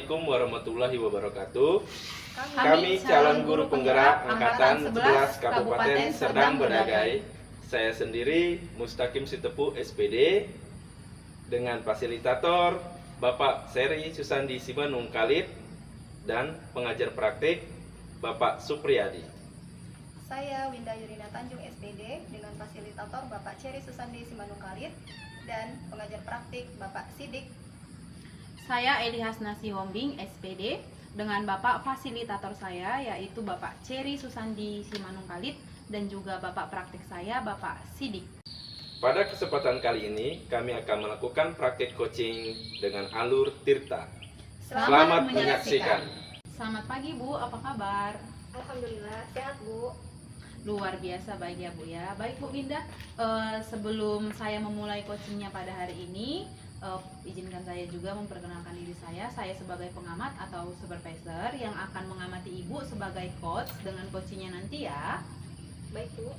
Assalamualaikum warahmatullahi wabarakatuh. Kami calon guru penggerak Angkatan 11 Kabupaten Serdang Bedagai. Saya sendiri Mustaqim Sitepu SPD dengan fasilitator Bapak Seri Susandi Simanung Khalid dan pengajar praktik Bapak Supriyadi. Saya Winda Yurina Tanjung SPD dengan fasilitator Bapak Ceri Susandi Simanung Khalid dan pengajar praktik Bapak Sidik. Saya Eli Hasnasi Wombing SPD dengan Bapak fasilitator saya yaitu Bapak Ceri Susandi Simanung Khalid dan juga Bapak praktik saya Bapak Sidik. Pada kesempatan kali ini kami akan melakukan praktik coaching dengan alur Tirta. Selamat menyaksikan. Selamat pagi Bu, apa kabar? Alhamdulillah sehat Bu. Luar biasa baik ya Bu ya. Baik Bu Winda, sebelum saya memulai coachingnya pada hari ini, izinkan saya juga memperkenalkan diri saya. Saya sebagai pengamat atau supervisor yang akan mengamati Ibu sebagai coach dengan coachingnya nanti ya. Baik Bu.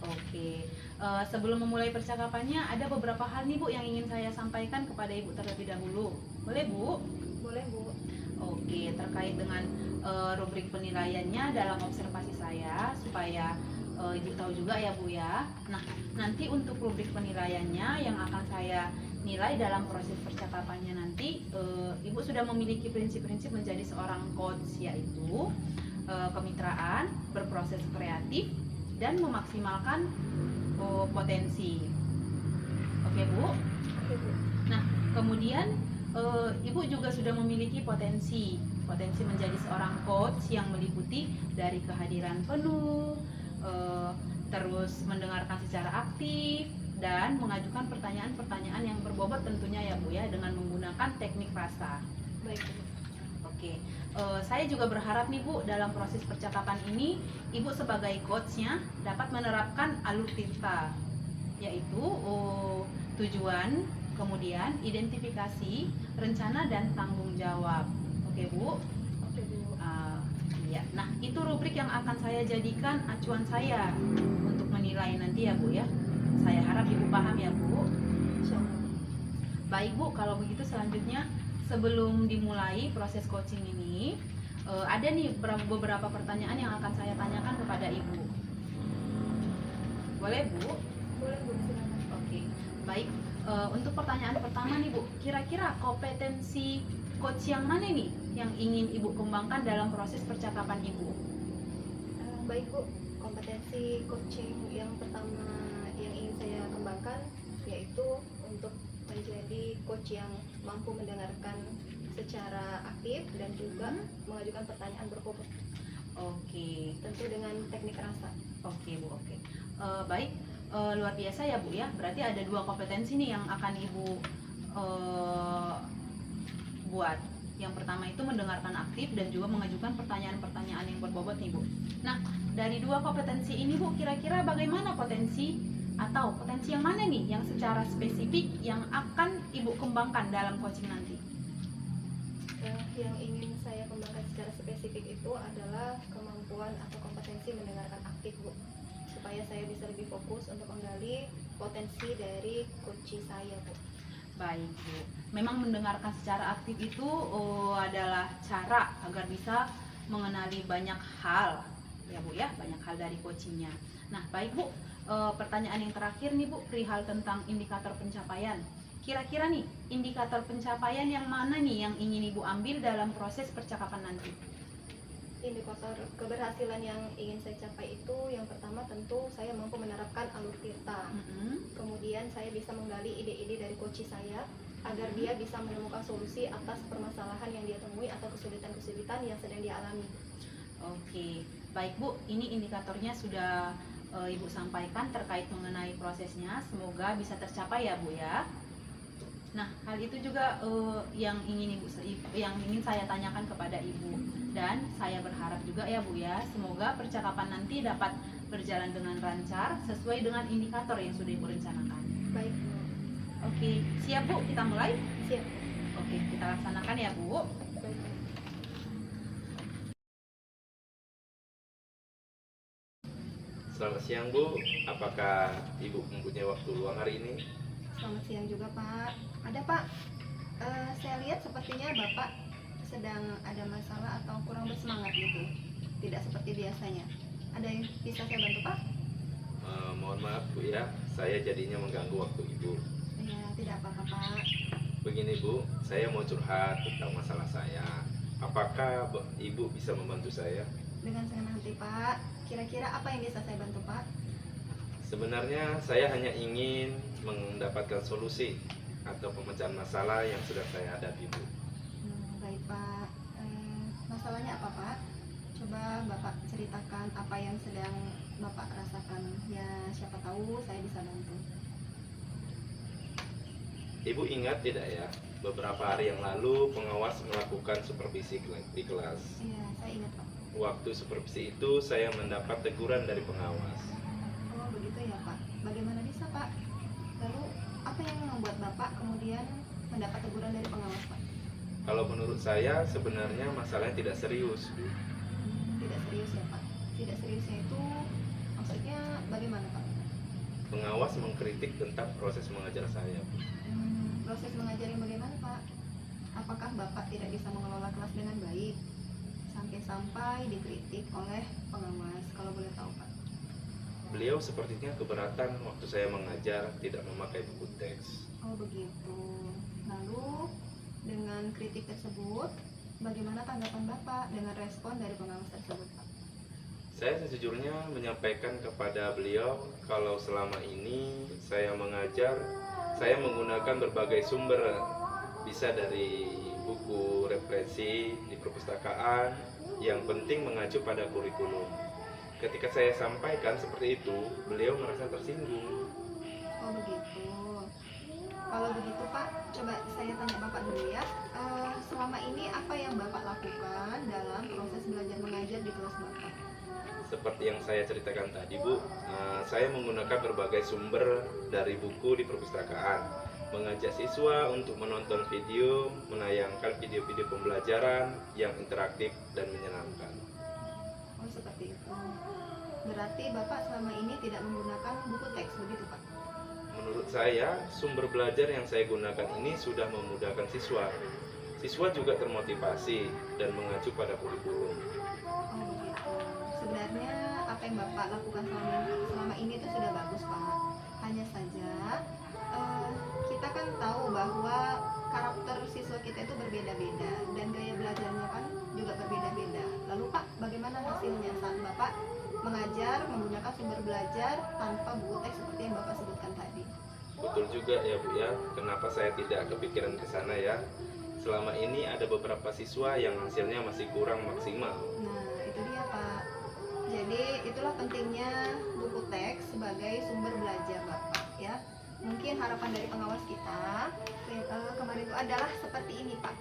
Oke, sebelum memulai percakapannya ada beberapa hal nih Bu yang ingin saya sampaikan kepada Ibu terlebih dahulu. Boleh Bu? Boleh Bu. Oke, terkait dengan rubrik penilaiannya dalam observasi saya supaya Ibu tahu juga ya Bu ya. Nah, nanti untuk rubrik penilaiannya yang akan saya nilai dalam proses percakapannya nanti, Ibu sudah memiliki prinsip-prinsip menjadi seorang coach, yaitu kemitraan, berproses kreatif, dan memaksimalkan potensi. Oke Bu? Oke Bu. Nah, kemudian Ibu juga sudah memiliki potensi menjadi seorang coach yang meliputi dari kehadiran penuh, terus mendengarkan secara aktif, dan mengajukan pertanyaan-pertanyaan yang berbobot tentunya ya Bu ya, dengan menggunakan teknik rasa. Baik Bu. Oke, saya juga berharap nih Bu, dalam proses percakapan ini Ibu sebagai coachnya dapat menerapkan alur Tirta, yaitu tujuan, kemudian identifikasi, rencana, dan tanggung jawab. Oke Bu? Oke Bu. Ya. Nah, itu rubrik yang akan saya jadikan acuan saya untuk menilai nanti ya Bu ya. Saya harap Ibu paham ya Bu. Insyaallah. Baik Bu, kalau begitu selanjutnya sebelum dimulai proses coaching ini, ada nih beberapa pertanyaan yang akan saya tanyakan kepada Ibu. Boleh Bu? Boleh Bu, silakan. Oke, baik. Untuk pertanyaan pertama nih Bu, kira-kira kompetensi coach yang mana nih yang ingin Ibu kembangkan dalam proses percakapan Ibu? Baik Bu, kompetensi coaching yang pertama yang ingin saya kembangkan yaitu untuk menjadi coach yang mampu mendengarkan secara aktif dan juga mengajukan pertanyaan berbobot. Oke, Tentu dengan teknik rasa. oke Bu, oke. Baik, luar biasa ya Bu ya. Berarti ada dua kompetensi nih yang akan Ibu buat. Yang pertama itu mendengarkan aktif dan juga mengajukan pertanyaan-pertanyaan yang berbobot nih Bu. Nah, dari dua kompetensi ini Bu, kira-kira bagaimana potensi yang mana nih yang secara spesifik yang akan Ibu kembangkan dalam coaching nanti? Yang ingin saya kembangkan secara spesifik itu adalah kemampuan atau kompetensi mendengarkan aktif Bu, supaya saya bisa lebih fokus untuk menggali potensi dari coach saya Bu. Baik Bu, memang mendengarkan secara aktif itu adalah cara agar bisa mengenali banyak hal ya Bu ya, banyak hal dari coachingnya. Nah baik Bu, pertanyaan yang terakhir nih Bu, perihal tentang indikator pencapaian. Kira-kira nih, indikator pencapaian yang mana nih yang ingin Ibu ambil dalam proses percakapan nanti? Indikator keberhasilan yang ingin saya capai itu yang pertama tentu saya mampu menerapkan alur Tirta. Kemudian saya bisa menggali ide-ide dari coach saya agar dia bisa menemukan solusi atas permasalahan yang dia temui atau kesulitan-kesulitan yang sedang dia alami. Oke, baik Bu, ini indikatornya sudah Ibu sampaikan terkait mengenai prosesnya. Semoga bisa tercapai ya Bu ya. Nah, hal itu juga yang ingin saya tanyakan kepada Ibu, dan saya berharap juga ya Bu ya, semoga percakapan nanti dapat berjalan dengan lancar sesuai dengan indikator yang sudah Ibu rencanakan. Baik Bu. Oke, siap Bu, kita mulai? Siap. Oke, kita laksanakan ya Bu. Baik Bu. Selamat siang Bu, apakah Ibu mempunyai waktu luang hari ini? Selamat siang juga Pak. Ada Pak, saya lihat sepertinya Bapak sedang ada masalah atau kurang bersemangat gitu, tidak seperti biasanya. Ada yang bisa saya bantu Pak? Mohon maaf Bu ya, saya jadinya mengganggu waktu Ibu. Ya, tidak apa-apa Pak. Begini Bu, saya mau curhat tentang masalah saya. Apakah Ibu bisa membantu saya? Dengan senang hati Pak. Kira-kira apa yang bisa saya bantu Pak? Sebenarnya saya hanya ingin mendapatkan solusi atau pemecahan masalah yang sedang saya hadapi Bu. Baik Pak. Masalahnya apa Pak? Coba Bapak ceritakan apa yang sedang Bapak rasakan. Ya siapa tahu saya bisa bantu. Ibu ingat tidak ya, beberapa hari yang lalu pengawas melakukan supervisi di kelas. Iya, saya ingat Pak. Waktu supervisi itu saya mendapat teguran dari pengawas. Oh begitu ya Pak. Bagaimana bisa Pak? Lalu apa yang membuat Bapak kemudian mendapat teguran dari pengawas Pak? Kalau menurut saya sebenarnya masalahnya tidak serius. Tidak serius ya Pak. Tidak seriusnya itu maksudnya bagaimana Pak? Pengawas mengkritik tentang proses mengajar saya. Proses mengajar yang bagaimana Pak? Apakah Bapak tidak bisa mengelola kelas dengan baik? Sampai-sampai dikritik oleh pengawas, kalau boleh tahu Pak. Beliau sepertinya keberatan waktu saya mengajar tidak memakai buku teks. Oh begitu. Lalu dengan kritik tersebut, bagaimana tanggapan Bapak dengan respon dari pengawas tersebut Pak? Saya sejujurnya menyampaikan kepada beliau kalau selama ini saya mengajar, saya menggunakan berbagai sumber, bisa dari buku referensi di perpustakaan, yang penting mengacu pada kurikulum. Ketika saya sampaikan seperti itu, beliau merasa tersinggung. Oh begitu. Kalau begitu Pak, coba saya tanya Bapak dulu ya. Selama ini apa yang Bapak lakukan dalam proses belajar mengajar di kelas Bapak? Seperti yang saya ceritakan tadi Bu, saya menggunakan berbagai sumber dari buku di perpustakaan, mengajak siswa untuk menonton video, menayangkan video-video pembelajaran yang interaktif dan menyenangkan. Oh seperti itu. Berarti Bapak selama ini tidak menggunakan buku teks begitu Pak? Menurut saya, sumber belajar yang saya gunakan ini sudah memudahkan siswa. Siswa juga termotivasi dan mengacu pada kurikulum. Oh begitu. Sebenarnya apa yang Bapak lakukan selama ini itu sudah bagus Pak. Hanya saja kita kan tahu bahwa karakter siswa kita itu berbeda-beda dan gaya belajarnya kan juga berbeda-beda. Lalu Pak, bagaimana hasilnya saat Bapak mengajar menggunakan sumber belajar tanpa buku teks seperti yang Bapak sebutkan tadi? Betul juga ya Bu ya, kenapa saya tidak kepikiran ke sana ya. Selama ini ada beberapa siswa yang hasilnya masih kurang maksimal. Nah, itu dia Pak. Jadi itulah pentingnya buku teks sebagai sumber belajar Bapak ya. Mungkin harapan dari pengawas kita kemarin itu adalah seperti ini Pak,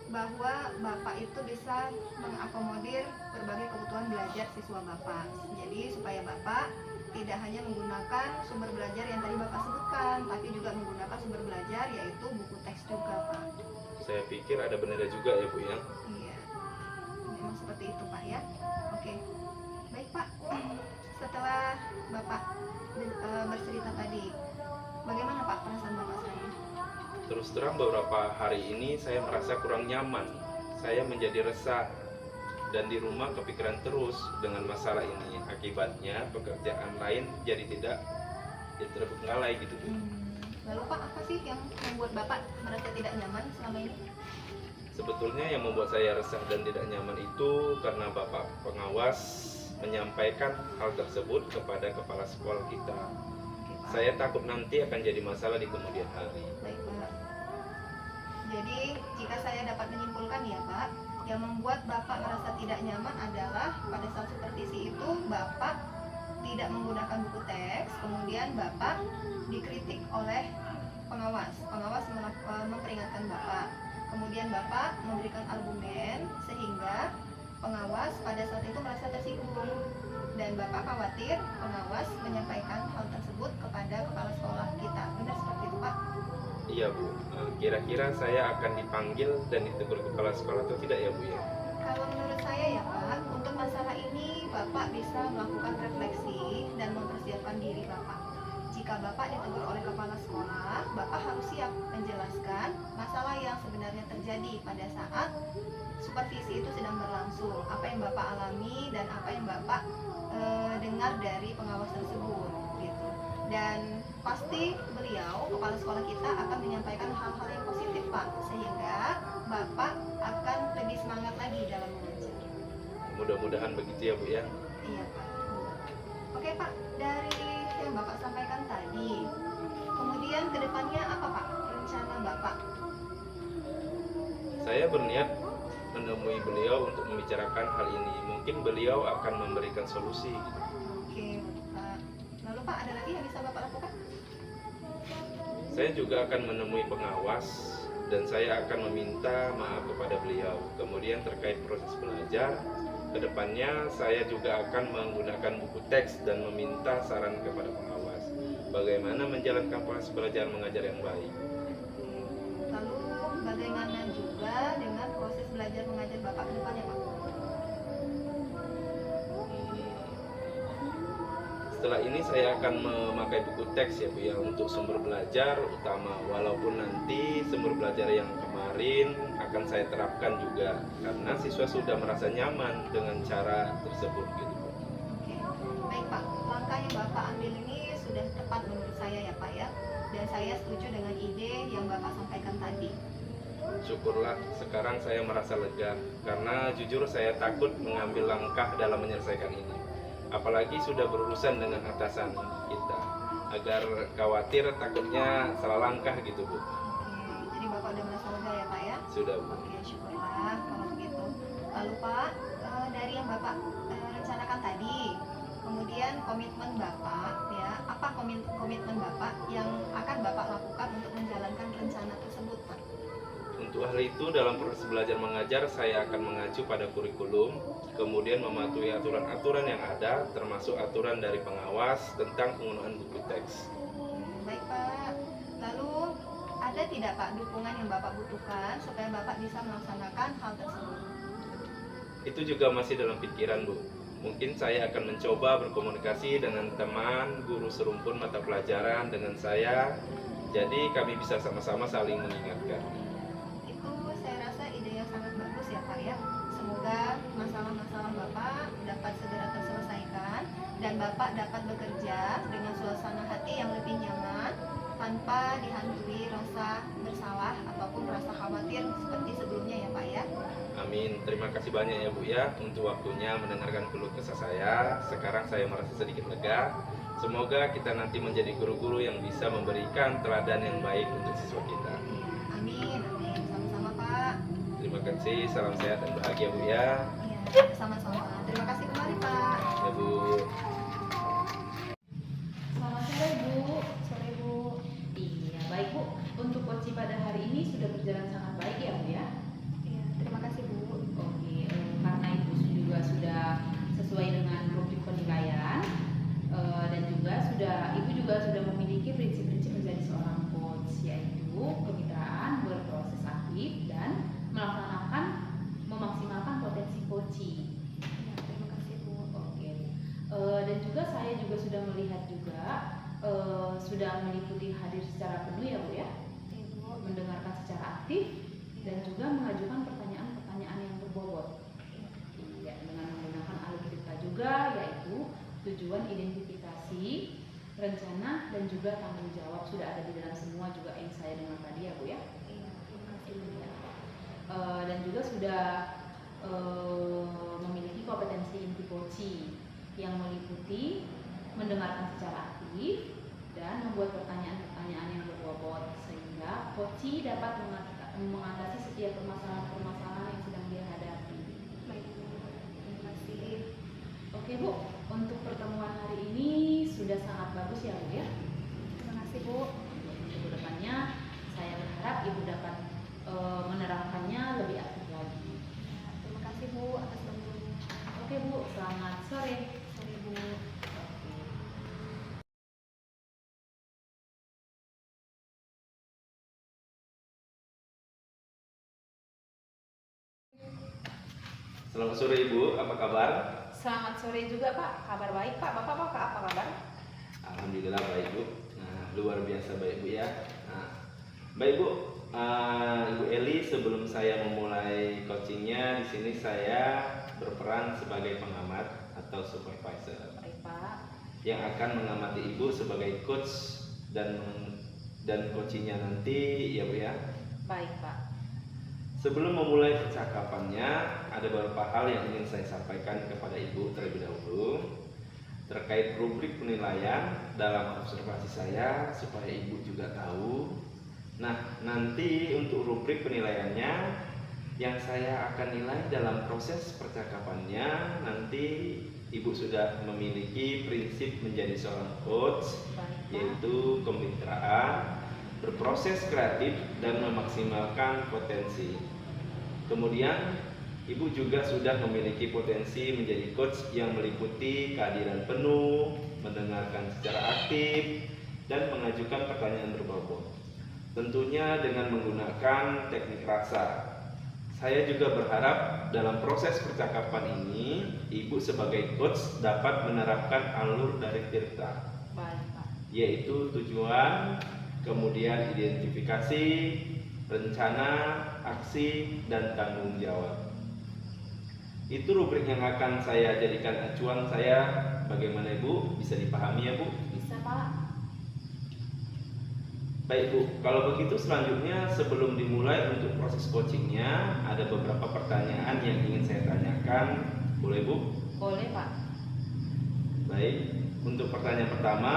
bahwa Bapak itu bisa mengakomodir berbagai kebutuhan belajar siswa Bapak. Jadi supaya Bapak tidak hanya menggunakan sumber belajar yang tadi Bapak sebutkan, tapi juga menggunakan sumber belajar yaitu buku teks juga Pak. Saya pikir ada benernya juga ya Bu ya. Iya, memang seperti itu Pak ya. Oke, baik Pak. Setelah Bapak bercerita tadi, bagaimana Pak perasaan Bapak sekarang? Terus terang beberapa hari ini saya merasa kurang nyaman. Saya menjadi resah dan di rumah kepikiran terus dengan masalah ini. Akibatnya pekerjaan lain jadi tidak terbengkalai gitu Bu. Lalu Pak, apa sih yang membuat Bapak merasa tidak nyaman selama ini? Sebetulnya yang membuat saya resah dan tidak nyaman itu karena Bapak pengawas menyampaikan hal tersebut kepada kepala sekolah kita. Oke, Pak. Saya takut nanti akan jadi masalah di kemudian hari. Baik Pak. Jadi jika saya dapat menyimpulkan ya Pak, yang membuat Bapak merasa tidak nyaman adalah pada saat supervisi itu Bapak tidak menggunakan buku teks, kemudian Bapak dikritik oleh pengawas. Pengawas memperingatkan Bapak. Kemudian Bapak memberikan argumen sehingga pengawas pada saat itu merasa tersinggung dan Bapak khawatir pengawas menyampaikan hal tersebut kepada kepala sekolah kita. Benar seperti itu Pak? Iya Bu, kira-kira saya akan dipanggil dan ditegur kepala sekolah atau tidak ya Bu ya? Kalau menurut saya ya Pak, untuk masalah ini Bapak bisa melakukan refleksi dan mempersiapkan diri Bapak. jika Bapak ditegur oleh kepala sekolah, Bapak harus siap menjelaskan masalah yang sebenarnya terjadi pada saat supervisi itu sedang berlangsung, apa yang Bapak alami dan apa yang Bapak dengar dari pengawas tersebut gitu. Dan pasti beliau, kepala sekolah kita, akan menyampaikan hal-hal yang positif Pak, sehingga Bapak akan lebih semangat lagi dalam mengajar. Mudah-mudahan begitu ya Bu ya. Iya Pak. Oke Pak, dari yang Bapak sampaikan tadi, kemudian kedepannya apa Pak rencana Bapak? Saya berniat menemui beliau untuk membicarakan hal ini. Mungkin beliau akan memberikan solusi gitu. Oke Pak. Lalu Pak, ada lagi yang bisa Bapak lakukan? Saya juga akan menemui pengawas dan saya akan meminta maaf kepada beliau. Kemudian terkait proses belajar, kedepannya saya juga akan menggunakan buku teks dan meminta saran kepada pengawas bagaimana menjalankan proses belajar mengajar yang baik. Lalu bagaimana juga dengan proses belajar mengajar Bapak ke depannya Pak? Setelah ini saya akan memakai buku teks ya Bu ya untuk sumber belajar utama, walaupun nanti sumber belajar yang kemarin akan saya terapkan juga karena siswa sudah merasa nyaman dengan cara tersebut gitu Bu. Oke, baik Pak. Langkah yang Bapak ambil ini sudah tepat menurut saya ya Pak ya. Dan saya setuju dengan ide yang Bapak sampaikan tadi. Syukurlah sekarang saya merasa lega karena jujur saya takut mengambil langkah dalam menyelesaikan ini. Apalagi sudah berurusan dengan atasan kita, agar khawatir takutnya salah langkah gitu Bu. Oke, jadi Bapak udah merasa lega ya Pak ya? Sudah Bu. Oke, syukurlah kalau begitu. Lalu Pak, dari yang Bapak rencanakan tadi, kemudian komitmen Bapak ya, apa komitmen Bapak yang akan Bapak lakukan untuk menjalankan rencana tersebut Pak? Untuk hal itu dalam proses belajar mengajar saya akan mengacu pada kurikulum, kemudian mematuhi aturan-aturan yang ada termasuk aturan dari pengawas tentang penggunaan buku teks. Baik Pak. Lalu ada tidak Pak dukungan yang Bapak butuhkan supaya Bapak bisa melaksanakan hal tersebut? Itu juga masih dalam pikiran Bu. Mungkin saya akan mencoba berkomunikasi dengan teman, guru serumpun mata pelajaran dengan saya, jadi kami bisa sama-sama saling mengingatkan. Itu saya rasa ide yang sangat bagus ya Pak ya. Semoga masalah-masalah Bapak dapat segera terselesaikan dan Bapak dapat bekerja dengan suasana hati yang lebih nyaman tanpa dihantui rasa bersalah ataupun rasa khawatir seperti sebelumnya ya Pak ya. Amin. Terima kasih banyak ya Bu ya untuk waktunya mendengarkan keluh kesah saya. Sekarang saya merasa sedikit lega. Semoga kita nanti menjadi guru-guru yang bisa memberikan teladan yang baik untuk siswa kita. Amin, amin. Sama-sama Pak. Terima kasih. Salam sehat dan bahagia Bu ya. Iya, sama-sama. Terima kasih kembali Pak. Ya Bu. Selamat sore Bu. Sore Bu. Iya baik Bu. Untuk Koci pada hari ini sudah berjalan sangat baik ya Bu ya. Iya, terima kasih Bu. Oke, karena itu juga sudah sesuai dengan rubrik penilaian dan juga Ibu juga sudah memiliki prinsip-prinsip menjadi seorang coach, yaitu kemitraan, berproses aktif dan memaksimalkan potensi coaching. Iya, terima kasih Bu. Oke. Dan juga saya juga sudah melihat juga sudah meliputi hadir secara penuh ya Bu ya, Iya Bu. mendengarkan secara aktif dan juga mengajukan pertanyaan-pertanyaan yang berbobot. Ya, dengan menggunakan algoritma juga, yaitu tujuan, identifikasi, rencana, dan juga tanggung jawab sudah ada di dalam semua juga yang saya dengar tadi ya Bu ya. Iya, terima kasih Bu. Dan juga sudah memiliki kompetensi inti coaching yang meliputi mendengarkan secara aktif dan membuat pertanyaan-pertanyaan yang berbobot sehingga coaching dapat mengatasi setiap permasalahan-permasalahan yang sedang dia hadapi. Baik Bu. Terima kasih. Oke Bu, untuk pertemuan hari ini sudah sangat bagus ya Bu ya. Terima kasih Bu. Untuk kedepannya saya berharap Ibu dapat menerapkannya lebih aktif lagi. Terima kasih Bu atas bantuannya. Oke Bu, selamat sore. Sore Bu. Selamat sore Ibu, apa kabar? Selamat sore juga Pak, kabar baik Pak. Bapak apa kabar? Alhamdulillah baik Bu. luar biasa baik Bu ya. Nah, baik Bu, Ibu Eli, sebelum saya memulai coachingnya, di sini saya berperan sebagai pengamat atau supervisor. Baik Pak. Yang akan mengamati Ibu sebagai coach dan coachingnya nanti ya Bu ya. Baik Pak. Sebelum memulai percakapannya, ada beberapa hal yang ingin saya sampaikan kepada Ibu terlebih dahulu terkait rubrik penilaian dalam observasi saya supaya Ibu juga tahu. Nah, nanti untuk rubrik penilaiannya yang saya akan nilai dalam proses percakapannya, nanti Ibu sudah memiliki prinsip menjadi seorang coach, yaitu kemitraan, berproses kreatif dan memaksimalkan potensi. Kemudian Ibu juga sudah memiliki potensi menjadi coach yang meliputi kehadiran penuh, mendengarkan secara aktif, dan mengajukan pertanyaan berbobot. Tentunya dengan menggunakan teknik rasa. Saya juga berharap dalam proses percakapan ini, Ibu sebagai coach dapat menerapkan alur dari Tirta, yaitu tujuan, kemudian identifikasi, rencana, aksi, dan tanggung jawab. Itu rubrik yang akan saya jadikan acuan saya. Bagaimana Ibu? Bisa dipahami ya Bu? Bisa Pak. Baik Bu, kalau begitu selanjutnya sebelum dimulai untuk proses coachingnya, ada beberapa pertanyaan yang ingin saya tanyakan. Boleh Bu? Boleh Pak. Baik, untuk pertanyaan pertama,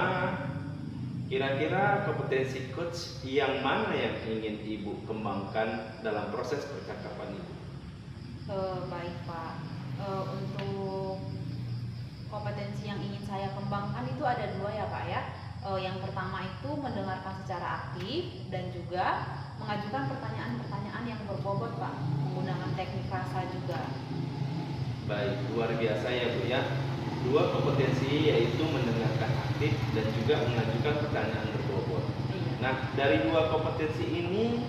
kira-kira kompetensi coach yang mana yang ingin Ibu kembangkan dalam proses percakapan Ibu? Baik Pak. Untuk kompetensi yang ingin saya kembangkan itu ada dua ya Pak ya. Yang pertama itu mendengarkan secara aktif dan juga mengajukan pertanyaan-pertanyaan yang berbobot Pak, menggunakan teknik rasa juga. Baik, luar biasa ya Bu ya. Dua kompetensi yaitu mendengarkan aktif dan juga mengajukan pertanyaan berbobot. Nah, dari dua kompetensi ini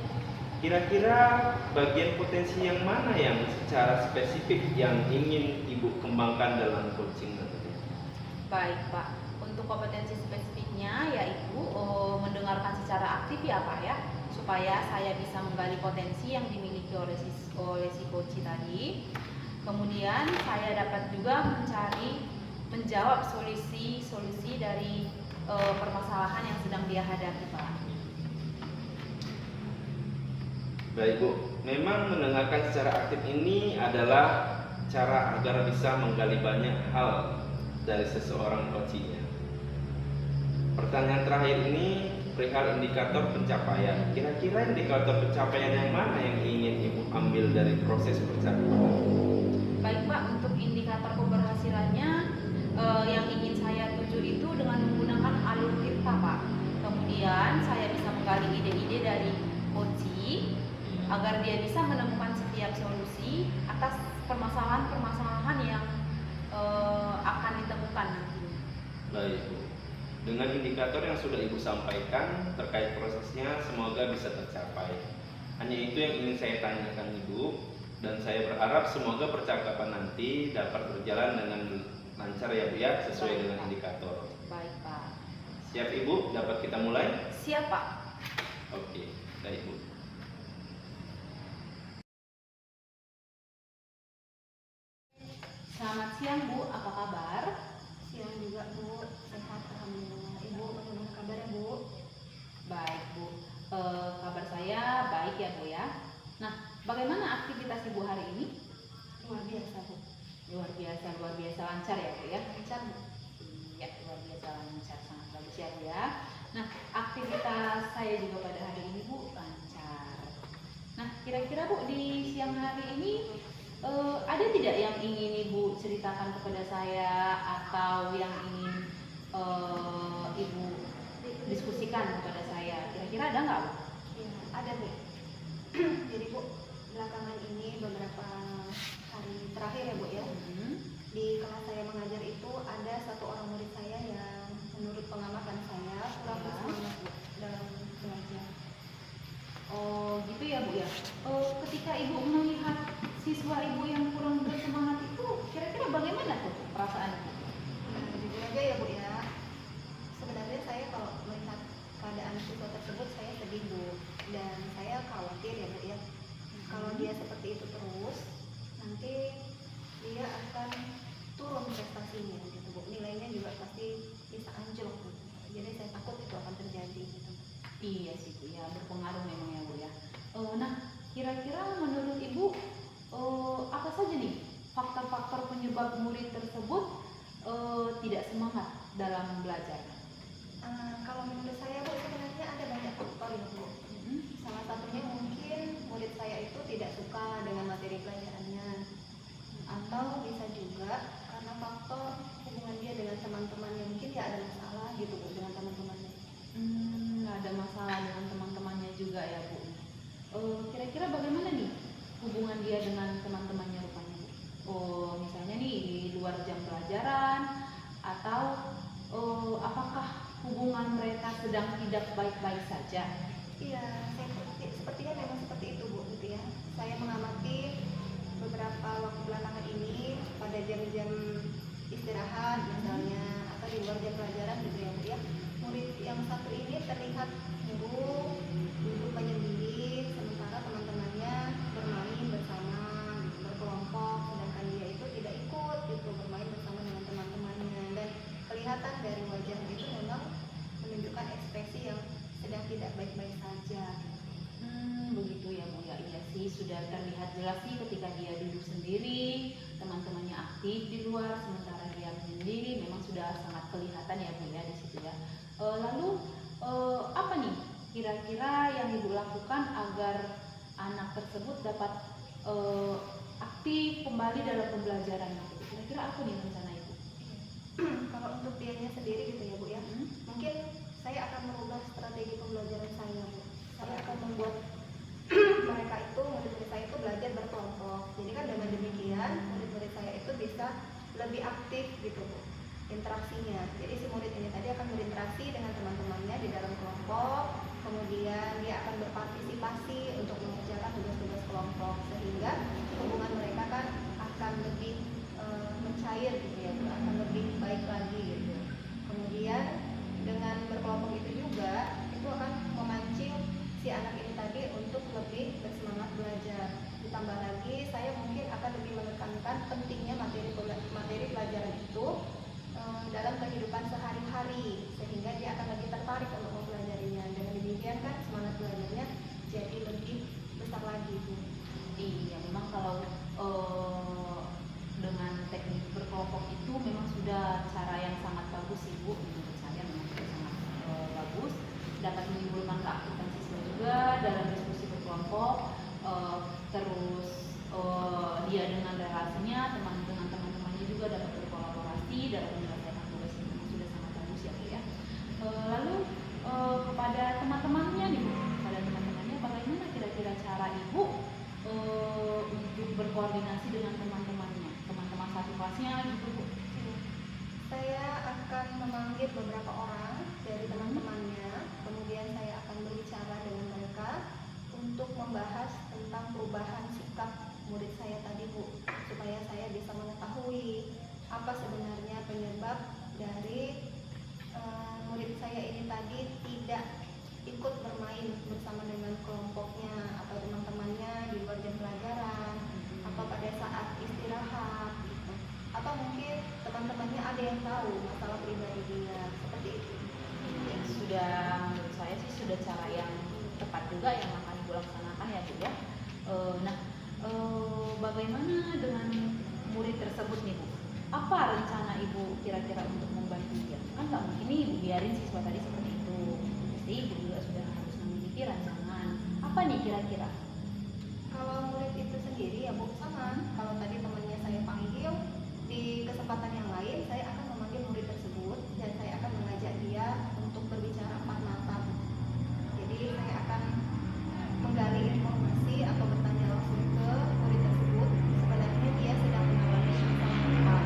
kira-kira bagian potensi yang mana yang secara spesifik yang ingin Ibu kembangkan dalam coaching nanti? Baik Pak. Untuk kompetensi spesifiknya yaitu mendengarkan secara aktif ya Pak ya, supaya saya bisa menggali potensi yang dimiliki oleh si coach tadi. Kemudian saya dapat juga menjawab solusi dari permasalahan yang sedang dia hadapi Pak. Baik Bu, memang mendengarkan secara aktif ini adalah cara agar bisa menggali banyak hal dari seseorang coachingnya. Pertanyaan terakhir ini perihal indikator pencapaian. Kira-kira indikator pencapaian yang mana yang ingin Ibu ambil dari proses percakapan? Baik Pak, untuk indikator keberhasilannya yang ingin saya tuju itu dengan menggunakan alur Tirta Pak. Kemudian saya bisa menggali ide-ide dari coach agar dia bisa menemukan setiap solusi atas permasalahan-permasalahan yang akan ditemukan nanti. Baik Bu. Dengan indikator yang sudah Ibu sampaikan terkait prosesnya, semoga bisa tercapai. Hanya itu yang ingin saya tanyakan Ibu, dan saya berharap semoga percakapan nanti dapat berjalan dengan lancar ya Bu ya, sesuai dengan indikator. Baik Pak. Siap Ibu, dapat kita mulai? Siap Pak. Oke, baik Bu. Selamat siang Bu, apa kabar? Siang juga Bu, sehat alhamdulillah. Ibu bagaimana kabarnya Bu? Baik Bu, kabar saya baik ya Bu ya. Nah, bagaimana aktivitas Ibu hari ini? Luar biasa Bu. Luar biasa lancar ya Bu ya. Lancar Bu. Ya, luar biasa lancar, sangat bagus ya Bu ya. Nah, aktivitas saya juga pada hari ini Bu lancar. Nah, kira-kira Bu di siang hari ini ada tidak yang ingin Ibu ceritakan kepada saya atau yang ingin Ibu diskusikan kepada saya? Kira-kira ada nggak Bu? Ya, ada Bu. Jadi Bu, belakangan ini beberapa hari terakhir ya Bu ya, di kelas saya mengajar itu ada satu orang murid saya yang menurut pengamatan saya kurang bersemangat Bu dalam belajar. Oh gitu ya Bu ya. Ketika Ibu melihat siswa Ibu yang kurang bersemangat itu, kira-kira bagaimana tuh perasaan Ibu? Nah, jujur aja ya Bu ya, sebenarnya saya kalau melihat murid tersebut tidak semangat dalam belajar? Kalau menurut saya Bu, sebenarnya ada banyak faktor ya Bu. Salah satunya mungkin murid saya itu tidak suka dengan materi pelajarannya, atau bisa juga karena faktor hubungan dia dengan teman-temannya, mungkin dia ada masalah gitu Bu dengan teman-temannya. Ada masalah dengan teman-temannya juga ya Bu. Kira-kira bagaimana nih hubungan dia dengan teman-temannya rupanya Bu? Misalnya nih di luar jam pelajaran, atau apakah hubungan mereka sedang tidak baik-baik saja? Iya, sepertinya memang seperti itu Bu gitu ya. Saya mengamati beberapa waktu belakangan ini pada jam-jam istirahat misalnya, atau di luar jam pelajaran gitu ya Bu ya. Murid yang satu ini terlihat murung, duduk menyendiri, sementara teman-temannya bermain bersama, berkelompok, sedangkan dia itu tidak ikut gitu bermain bersama dengan teman-temannya, dan kelihatan dari wajah itu memang menunjukkan ekspresi yang sedang tidak baik-baik saja. Begitu ya Bu ya. Iya sih, sudah terlihat jelas sih ketika dia duduk sendiri, teman-temannya aktif di luar, sementara dia sendiri, memang sudah sangat kelihatan ya Bu ya di situ ya. Lalu apa nih kira-kira yang Ibu lakukan agar anak tersebut dapat aktif kembali dalam pembelajarannya? Kira-kira apa nih rencana Ibu? Kalau untuk dianya sendiri gitu ya Bu ya, mungkin saya akan merubah strategi pembelajaran saya Bu. Saya akan membuat mereka itu, murid-murid saya itu belajar berkelompok. Jadi kan dengan demikian murid-murid saya itu bisa lebih aktif gitu Bu, interaksinya. Jadi si murid ini tadi akan berinteraksi dengan teman-temannya di dalam kelompok, kemudian dia akan berpartisipasi untuk mengerjakan tugas-tugas kelompok, sehingga hubungan mereka kan akan lebih mencair gitu ya Bu, akan lebih baik lagi gitu. Kemudian dengan berkelompok itu juga itu akan memancing si anak ini tadi untuk lebih bersemangat belajar. Ditambah lagi saya mungkin akan lebih menekankan pentingnya materi pelajaran itu dalam kehidupan sehari-hari, sehingga dia akan lebih tertarik untuk mempelajarinya. Dengan demikian kan semangat belajarnya jadi lebih besar lagi Bu. Iya, memang kalau dengan teknik berkelompok itu memang sudah cara yang sangat bagus Ibu, menurut saya memang sudah sangat bagus, dapat menimbulkan keaktifan siswa juga dalam diskusi berkelompok, terus dia dengan relasinya dengan teman-temannya juga dapat berkolaborasi dalam menyelesaikan tugas, itu memang sudah sangat bagus ya Bu ya. Lalu kepada teman-temannya nih Bu, kepada teman-temannya bagaimana kira-kira cara Ibu untuk berkoordinasi dengan teman-temannya, teman-teman satu kelasnya gitu Bu? Saya akan memanggil beberapa orang dari teman-temannya, kemudian saya akan berbicara dengan mereka untuk membahas tentang perubahan sikap murid saya tadi Bu, supaya saya bisa mengetahui apa sebenarnya penyebab dari murid saya ini tadi tidak ikut bermain bersama dengan kelompoknya atau teman-temannya di luar jam pelajaran, atau pada saat istirahat gitu. Atau mungkin teman-temannya ada yang tahu masalah pribadi dia, seperti itu. Ya, sudah, menurut saya sih sudah cara yang tepat juga yang akan Ibu laksanakan ya Bu ya. Bagaimana dengan murid tersebut nih Bu? Apa rencana Ibu kira-kira untuk membantu dia? Kan nggak mungkin nih Ibu biarin siswa tadi seperti itu. Pasti Ibu juga sudah harus memiliki rancangan. Apa nih kira-kira? Kalau murid itu sendiri ya Bu, sama. Kalau tadi temannya saya panggil, di kesempatan yang lain saya akan memanggil murid tersebut dan saya akan mengajak dia untuk berbicara empat mata. Jadi saya akan menggali informasi atau bertanya langsung ke murid tersebut, sebenarnya dia sedang mengalami masalah apa,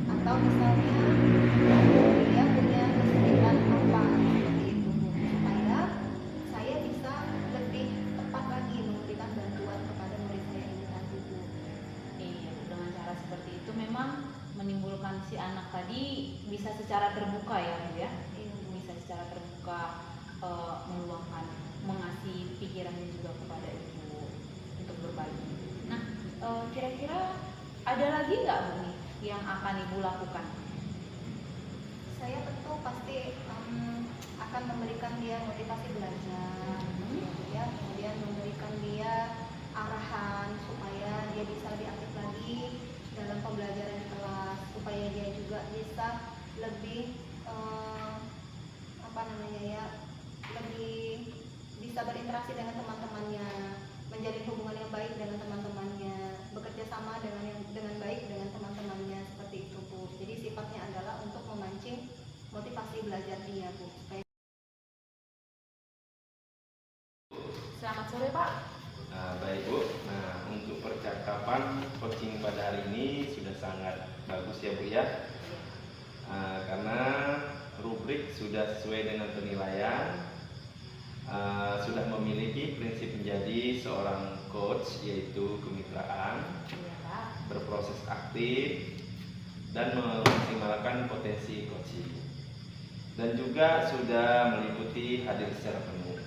atau misalnya dia punya kesulitan apa, seperti itu Bu, supaya saya bisa lebih tepat lagi memberikan bantuan kepada murid saya ini tadi Bu. Iya, dengan cara seperti itu memang menimbulkan si anak tadi bisa secara terbuka ya Bu ya. Bisa secara terbuka meluangkan, mengasih pikirannya juga kepada Ibu untuk berbagi. Nah, kira-kira ada lagi nggak Bu nih yang akan Ibu lakukan? Saya tentu pasti akan memberikan dia motivasi belajar, ya, kemudian memberikan dia arahan supaya dia bisa lebih aktif lagi dalam pembelajaran di kelas. juga bisa lebih lebih bisa berinteraksi dengan teman-temannya, menjalin hubungan yang baik dengan teman-temannya, bekerja sama dengan baik dengan teman-temannya, seperti itu Bu. Jadi sifatnya adalah untuk memancing motivasi belajar dia Bu. Selamat sore Pak. Baik Bu. Nah, untuk percakapan coaching pada hari ini sudah sangat bagus ya Bu ya. Karena rubrik sudah sesuai dengan penilaian, sudah memiliki prinsip menjadi seorang coach, yaitu kemitraan, berproses aktif, dan memaksimalkan potensi coaching. Dan juga sudah meliputi hadir secara penuh,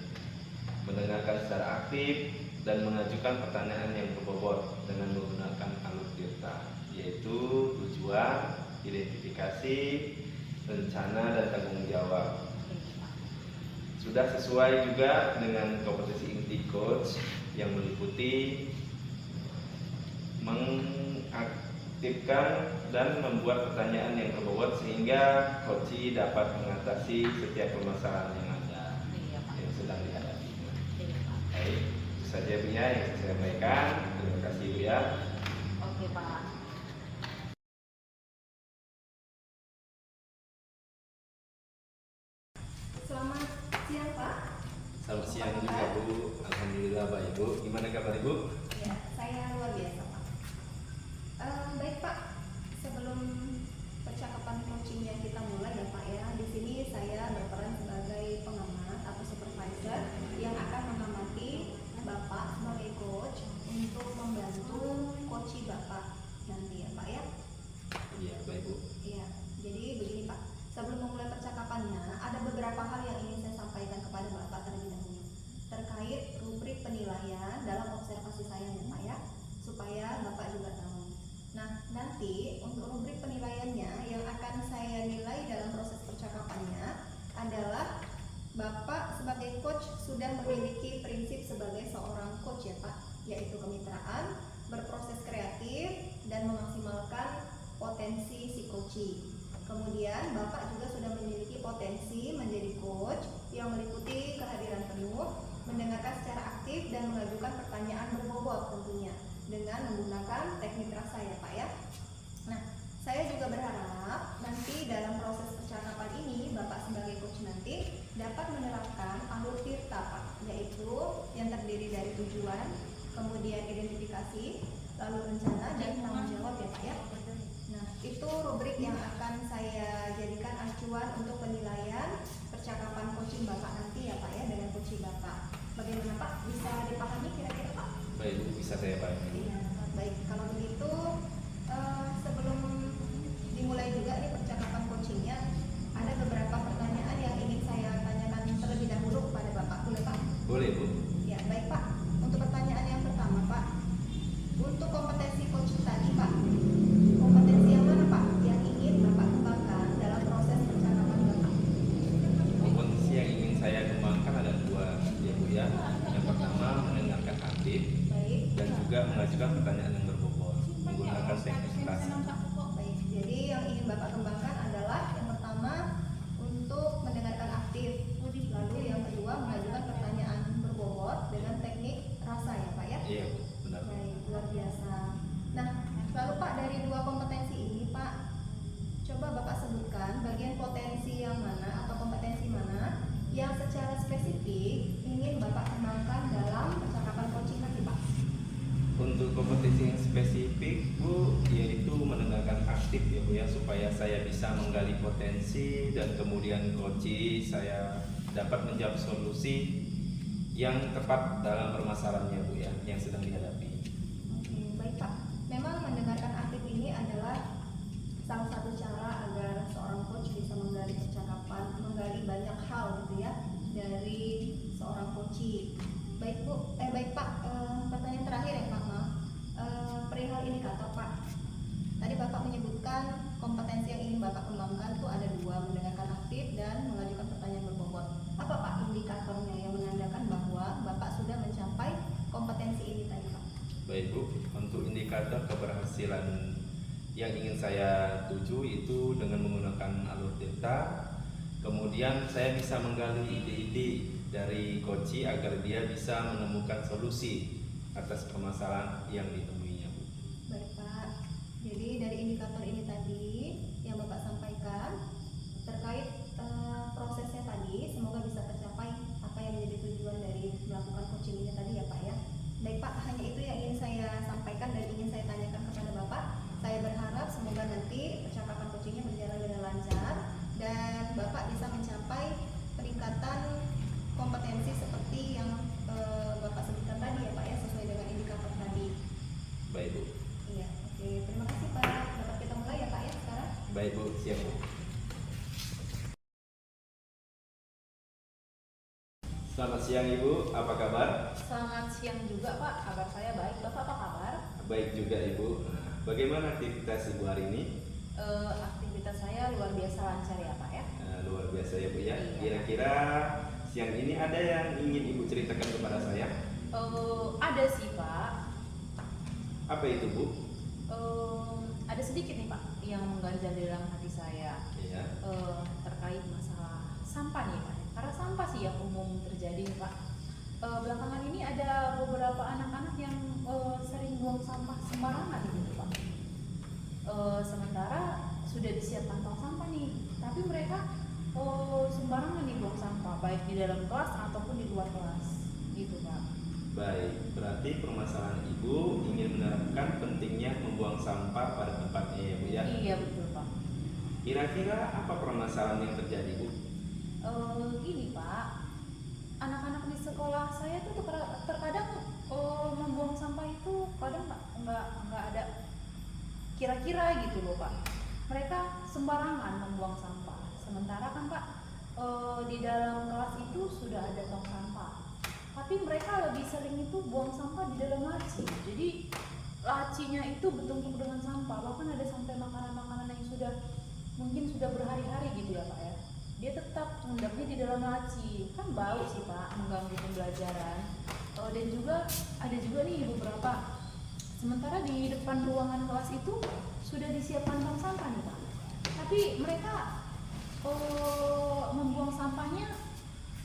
mendengarkan secara aktif, dan mengajukan pertanyaan yang berbobot dengan menggunakan alur tirta, yaitu tujuan, identifikasi, rencana, dan tanggung jawab. Sudah sesuai juga dengan kompetensi inti coach yang meliputi mengaktifkan dan membuat pertanyaan yang berbobot sehingga coach dapat mengatasi setiap permasalahan yang ada yang sedang dihadapi. Baik, itu saja Bu ya yang saya sampaikan. Terima kasih Bu ya. Oke Pak. Selamat siang Pak. Selamat siang juga Bu. Alhamdulillah baik Bu. Gimana kabar Ibu? Ya, saya luar biasa Pak. Baik Pak, sebelum percakapan coaching yang kita mulai ya Pak ya, di sini saya berperan sebagai pengamat atau supervisor yang akan mengamati Bapak sebagai coach untuk membantu coaching Bapak nanti ya Pak ya. Iya baik Bu. Iya, jadi begini Pak, sebelum memulai percakapannya ada beberapa hal yang ingin saya sampaikan kepada Bapak terlebih dahulu terkait rubrik penilaian dalam observasi saya ya Pak ya, supaya Bapak juga tahu. Nah, nanti untuk rubrik penilaiannya yang akan saya nilai dalam proses percakapannya adalah Bapak sebagai coach sudah memiliki prinsip sebagai seorang coach ya Pak, yaitu kemitraan, berproses kreatif, dan memaksimalkan potensi si coaching. Kemudian Bapak juga sudah memiliki potensi menjadi coach yang meliputi kehadiran penuh, mendengarkan secara aktif, dan mengajukan pertanyaan berbobot tentunya dengan menggunakan teknik rasa ya Pak ya. Nah, saya juga berharap nanti dalam proses percakapan ini Bapak sebagai coach nanti dapat menerapkan alur tirta Pak, yaitu yang terdiri dari tujuan, kemudian identifikasi, lalu rencana, dan tanggung jawab ya Pak ya. Nah, itu rubrik yang akan saya jadikan acuan untuk penilaian percakapan coaching Bapak nanti ya Pak ya, dengan coaching Bapak. Bagaimana Pak? Bisa dipahami kira-kira Pak? Baik Bu, bisa saya pahami. Iya, baik. Kalau begitu sebelum dimulai juga nih percakapan coachingnya, ada beberapa pertanyaan yang ingin saya tanyakan terlebih dahulu kepada Bapak. Boleh Pak? Boleh Bu. Ya, baik Pak. Untuk pertanyaan yang pertama Pak, untuk kompetensi coaching tadi Pak, kompetensi yang mana Pak yang ingin Bapak kembangkan dalam proses percakapan Bapak? Kompetensi yang ingin saya kembangkan ada dua ya Bu ya. Yang pertama mendengarkan aktif, Baik. dan juga mengajukan pertanyaan yang berbobot menggunakan teknik rasa. Baik. Jadi yang ingin Bapak kembangkan adalah yang pertama untuk mendengarkan aktif, lalu yang kedua mengajukan pertanyaan berbobot dengan teknik rasa ya Pak ya. Iya Bu, benar. Baik, luar biasa. Nah, lalu Pak dari dua kompetensi ini Pak, coba Bapak sebutkan bagian potensi yang mana atau kompetensi mana yang secara spesifik ingin Bapak kembangkan dalam percakapan coaching nanti Pak. Untuk kompetensi yang spesifik Bu, yaitu mendengarkan aktif ya Bu ya, supaya saya bisa menggali potensi dan kemudian coaching saya dapat menjawab solusi yang tepat dalam permasalahannya Bu ya, yang sedang dihadapi. Oke, baik Pak. Memang mendengarkan aktif ini adalah salah satu cara agar seorang coach bisa menggali percakapan, menggali banyak hal gitu ya dari seorang coaching. Baik Bu, baik Pak. Pertanyaan terakhir ya Pak, maaf. Perihal indikator Pak. Tadi Bapak menyebutkan kompetensi yang ingin Bapak kembangkan itu ada dua, mendengarkan aktif dan mengajukan pertanyaan berbobot. Apa Pak indikatornya yang menandakan bahwa Bapak sudah mencapai kompetensi ini tadi Pak? Baik Bu, untuk indikator keberhasilan yang ingin saya tuju itu dengan menggunakan alur tirta. Kemudian saya bisa menggali ide-ide dari Koci agar dia bisa menemukan solusi atas permasalahan yang ditemuinya, Bu. Baik Pak, jadi dari indikator ini tadi yang Bapak sampaikan terkait prosesnya tadi, semoga bisa tercapai apa yang menjadi tujuan dari melakukan coaching ini tadi ya Pak ya. Baik Pak, hanya itu yang ingin saya sampaikan dan ingin saya tanyakan kepada Bapak. Saya berharap semoga nanti percakapan coachingnya berjalan dengan lancar dan Bapak bisa mencapai peningkatan kompetensi seperti yang Bapak sebutkan tadi ya Pak ya, sesuai dengan indikator tadi. Baik, Bu. Iya, oke. Terima kasih Pak. Dapat kita mulai ya Pak ya sekarang? Baik, Bu. Siap, Bu. Selamat siang Ibu, apa kabar? Selamat siang juga Pak, kabar saya baik. Bapak apa kabar? Baik juga Ibu. Nah, bagaimana aktivitas Ibu hari ini? Aktivitas saya luar biasa lancar ya Pak ya. Luar biasa ya Bu ya. Iya. Kira-kira siang ini ada yang ingin Ibu ceritakan kepada saya? Ada sih Pak. Apa itu Bu? Ada sedikit nih Pak yang mengganjal di dalam hati saya. Iya. Terkait masalah sampah nih Pak. Karena sampah sih yang umum terjadi nih Pak. Belakangan ini ada beberapa anak-anak yang sering buang sampah sembarangan gitu Pak. Sementara sudah disiapkan tong sampah nih, tapi mereka sembarangan nih buang sampah, baik di dalam kelas ataupun di luar kelas, gitu Pak. Baik, berarti permasalahan Ibu ingin menerapkan pentingnya membuang sampah pada tempatnya ya Bu ya? Iya betul Pak. Kira-kira apa permasalahan yang terjadi Bu? Gini Pak, anak-anak di sekolah saya tuh terkadang membuang sampah itu kadang nggak ada kira-kira gitu loh Pak. Mereka sembarangan membuang sampah. Sementara kan Pak, di dalam kelas itu sudah ada tong sampah. Tapi mereka lebih sering itu buang sampah di dalam laci. Jadi lacinya itu bertumpuk dengan sampah. Bahkan ada sampai makanan-makanan yang mungkin sudah berhari-hari gitu ya Pak ya. Dia tetap mengendapnya di dalam laci. Kan bau sih Pak, mengganggu pembelajaran. Dan juga ada juga nih beberapa. Sementara di depan ruangan kelas itu sudah disiapkan tong sampah nih Pak. Tapi mereka membuang sampahnya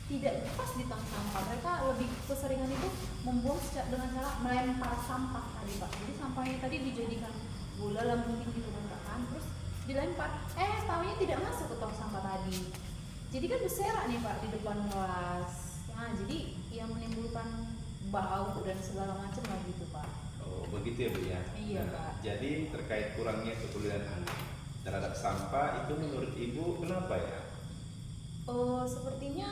tidak pas di tong sampah. Mereka lebih keseringan itu membuang dengan cara melempar sampah tadi Pak. Jadi sampahnya tadi dijadikan bola mungkin gitu kan, terus dilempar. Taunya tidak masuk ke tong sampah tadi. Jadi kan berserak nih Pak di depan kelas. Nah, jadi yang menimbulkan bau dan segala macam lah gitu Pak. Oh, begitu ya Bu ya? Iya Pak. Jadi terkait kurangnya kepedulian anak terhadap sampah itu menurut Ibu kenapa ya? Sepertinya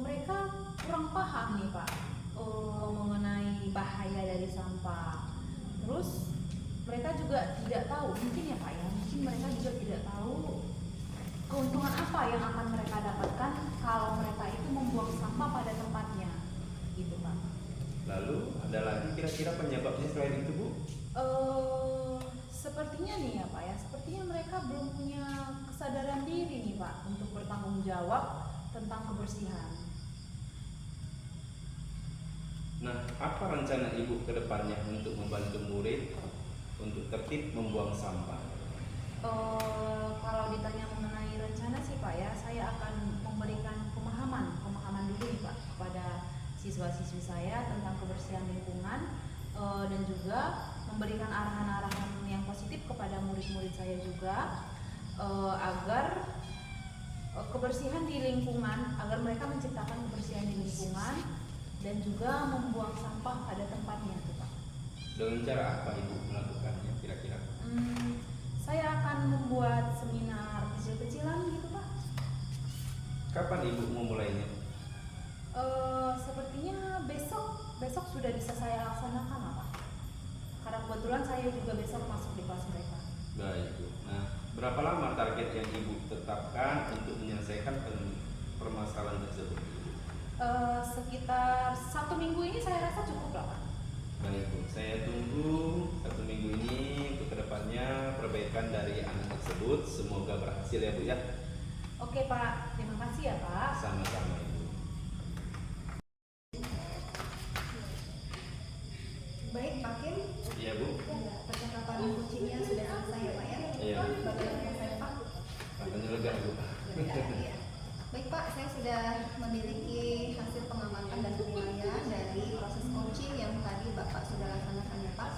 mereka kurang paham nih Pak mengenai bahaya dari sampah. Terus mereka juga tidak tahu, mungkin ya Pak ya, mungkin mereka juga tidak tahu keuntungan apa yang akan mereka dapatkan kalau mereka itu membuang sampah pada tempatnya, gitu Pak. Lalu ada lagi kira-kira penyebabnya selain itu Bu? Sepertinya nih ya Pak ya, sepertinya mereka belum punya kesadaran diri nih Pak untuk bertanggung jawab tentang kebersihan. Nah, apa rencana Ibu ke depannya untuk membantu murid untuk tertib membuang sampah? Kalau ditanya mengenai rencana sih Pak ya, saya akan memberikan pemahaman dulu nih Pak kepada siswa-siswi saya tentang kebersihan lingkungan, dan juga memberikan arahan-arahan yang positif kepada murid-murid saya juga, agar kebersihan di lingkungan, agar mereka menciptakan kebersihan di lingkungan dan juga membuang sampah pada tempatnya tuh Pak. Dengan cara apa Ibu melakukannya kira-kira? Saya akan membuat seminar kecil-kecilan gitu Pak. Kapan Ibu memulainya? Sepertinya besok sudah bisa saya laksanakan lah Pak. Karena kebetulan saya juga besok masuk di kelas mereka. Baik Bu. Nah, berapa lama target yang Ibu tetapkan untuk menyelesaikan permasalahan tersebut? Sekitar 1 minggu ini saya rasa cukup lah Pak. Baik Bu, saya tunggu 1 minggu ini untuk kedepannya perbaikan dari anak tersebut. Semoga berhasil ya Bu ya. Oke Pak, terima kasih ya Pak. Sama-sama Ibu. Baik Pak Kim. Iya Bu. Ya, percakapan kuncinya Bener gak Bu? Iya. Baik Pak, saya sudah memiliki hasil pengamatan dan penilaian dari proses coaching yang tadi Bapak sudah laksanakan ya Pak.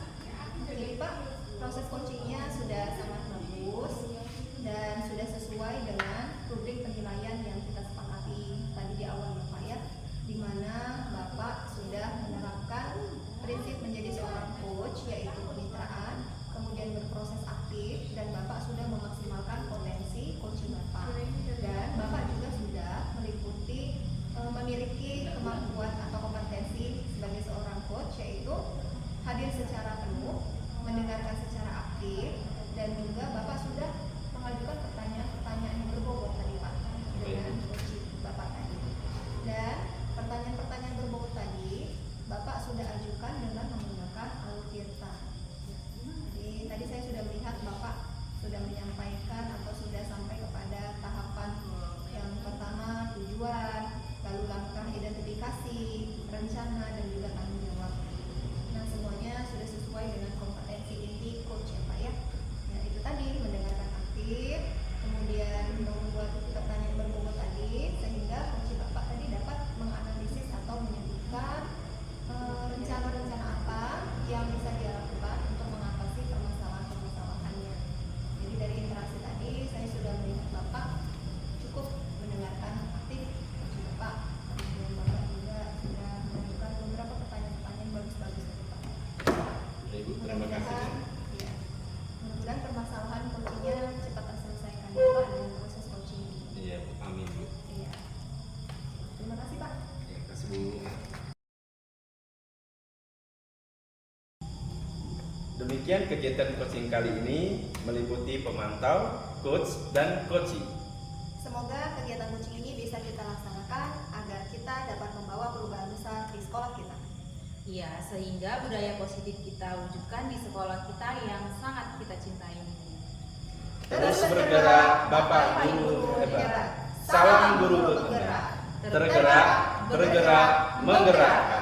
Jadi Pak, proses coachingnya sudah sangat bagus dan sudah sesuai dengan rubrik penilaian yang kita sepakati tadi di awal ya Pak ya, di mana Bapak sudah menerapkan prinsip menjadi seorang coach, yaitu kemitraan, kemudian berproses aktif, dan Bapak sudah memaksimalkan potensi coaching Bapak. Dan Bapak juga sudah meliputi memiliki kemampuan atau kompetensi sebagai seorang coach, yaitu hadir secara penuh, mendengarkan secara aktif, dan juga Bapak sudah mengajukan pertanyaan-pertanyaan yang berbobot tadi Pak dengan coaching Bapak tadi. Dan pertanyaan-pertanyaan berbobot tadi Bapak sudah ajukan dengan menggunakan alur tirta. Jadi tadi saya sudah melihat Bapak sudah menyampaikan atau sudah sampai kepada tahapan yang pertama, tujuan, lalu langkah identifikasi, rencana, dan juga tanggung jawab. Nah, semuanya sudah sesuai dengan kompetensi inti coach ya Pak ya. Ya itu tadi, mendengarkan aktif, kemudian membuat pertanyaan berbobot tadi, sehingga coach Bapak tadi dapat menganalisis atau menyebutkan rencana-rencana apa yang bisa dia lakukan untuk mengatasi permasalahan-permasalahannya. Jadi dari interaksi tadi saya sudah melihat Bapak cukup mendengarkan aktif coach Bapak, kemudian Bapak juga sudah mengajukan beberapa pertanyaan-pertanyaan bagus-bagus dari Bapak. Ibu, terima kasih. Ya. Mudah-mudahan permasalahan coachingnya cepat terselesaikan ya Pak dengan proses coaching ini. Iya Bu, amin Bu. Iya. Terima kasih Pak. Terima kasih Bu. Demikian kegiatan coaching kali ini meliputi pemantau, coach, dan coaching. Semoga kegiatan coaching ini bisa kita laksanakan agar kita dapat membawa perubahan besar di sekolah kita. Iya, sehingga budaya positif kita wujudkan di sekolah kita yang sangat kita cintai ini. Terus bergerak, Bapak Guru hebat. Salam guru bergerak. Tergerak, bergerak, menggerakkan.